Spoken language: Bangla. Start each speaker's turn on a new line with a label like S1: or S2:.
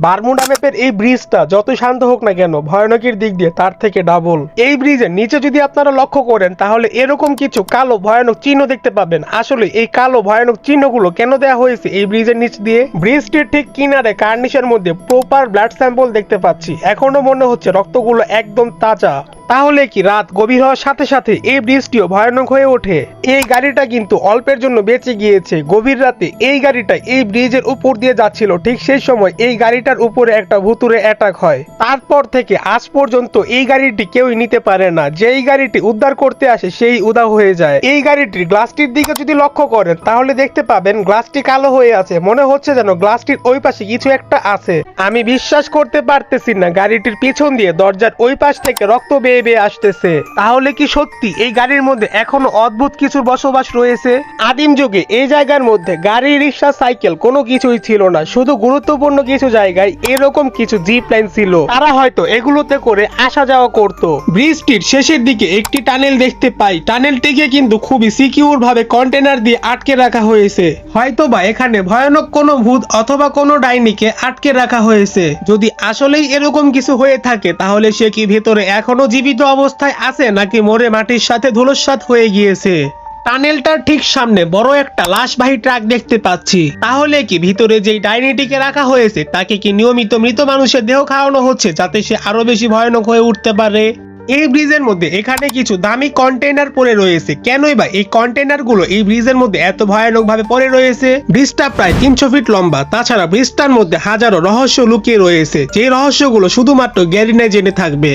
S1: বারমুডা ম্যাপের এই ব্রিজটা যত শান্ত হোক না কেন, ভয়ানকের দিক দিয়ে তার থেকে ডাবল। এই ব্রিজের নিচে যদি আপনারা লক্ষ্য করেন তাহলে এরকম কিছু কালো ভয়ানক চিহ্ন দেখতে পাবেন। আসলে এই কালো ভয়ানক চিহ্নগুলো কেন দেওয়া হয়েছে এই ব্রিজের নিচ দিয়ে? ব্রিজটির ঠিক কিনারে কার্নিশের মধ্যে প্রপার ব্লাড স্যাম্পল দেখতে পাচ্ছি। এখনো মনে হচ্ছে রক্তগুলো একদম তাজা। তাহলে কি রাত গভীর হওয়ার সাথে সাথে এই ব্রিজটিও ভয়ানক হয়ে ওঠে? এই গাড়িটা কিন্তু অল্পের জন্য বেঁচে গিয়েছে। গভীর রাতে এই গাড়িটা এই ব্রিজের উপর দিয়ে যাচ্ছিল, ঠিক সেই সময় এই গাড়িটার উপরে একটা ভুতুরে অ্যাটাক হয়। তারপর থেকে আজ পর্যন্ত এই গাড়িটি কেউই নিতে পারে না। যেই গাড়িটি উদ্ধার করতে আসে সেই উধাও হয়ে যায়। এই গাড়িটির গ্লাসটির দিকে যদি লক্ষ্য করেন তাহলে দেখতে পাবেন গ্লাসটি কালো হয়ে আছে। মনে হচ্ছে যেন গ্লাসটির ওই পাশে কিছু একটা আছে। আমি বিশ্বাস করতে পারতেছি না গাড়িটির পিছন দিয়ে দরজার ওই পাশ থেকে রক্ত বেয়ে আসতেছে। তাহলে কি সত্যি এই গাড়ির মধ্যে এখনো অদ্ভুত কিছুর বসবাস রয়েছে? আদিম যুগে এই জায়গার মধ্যে গাড়ি, রিক্সা, সাইকেল কোনো কিছুই ছিল না। শুধু গুরুত্বপূর্ণ কিছু জায়গায় এরকম কিছু জিপ লাইন ছিল। তারা হয়তো এগুলোতে করে আসা যাওয়া করত। ব্রিজটির শেষের দিকে একটি টানেল দেখতে পাই। টানেলটিকে কিন্তু খুবই সিকিউর ভাবে কন্টেনার দিয়ে আটকে রাখা হয়েছে। হয়তোবা এখানে ভয়ানক কোনো ভূত অথবা কোনো ডাইনিকে আটকে রাখা হয়েছে। যদি আসলেই এরকম কিছু হয়ে থাকে তাহলে সে কি ভেতরে এখনো জীবিত অবস্থায় আছে নাকি মরে মাটির সাথে ধুলোসাৎ হয়ে গিয়েছে? টানেলটার ঠিক সামনে বড় একটা লাশবাহী ট্রাক দেখতে পাচ্ছি। তাহলে কি ভিতরে যেই ডাইনিটিকে রাখা হয়েছে তাকে কি নিয়মিত মৃত মানুষের দেহ খাওয়ানো হচ্ছে যাতে সে আরো বেশি ভয়ানক হয়ে উঠতে পারে? এই ব্রিজের মধ্যে এখানে কিছু দামি কন্টেইনার পড়ে রয়েছে। কেনই বা এই কন্টেইনার গুলো এই ব্রিজের মধ্যে এত ভয়ানক ভাবে পড়ে রয়েছে? ব্রিজটা প্রায় 300 ফিট লম্বা। তাছাড়া ব্রিজটার মধ্যে হাজারো রহস্য লুকিয়ে রয়েছে, যে রহস্যগুলো শুধুমাত্র গ্যারিনাই জেনে থাকবে।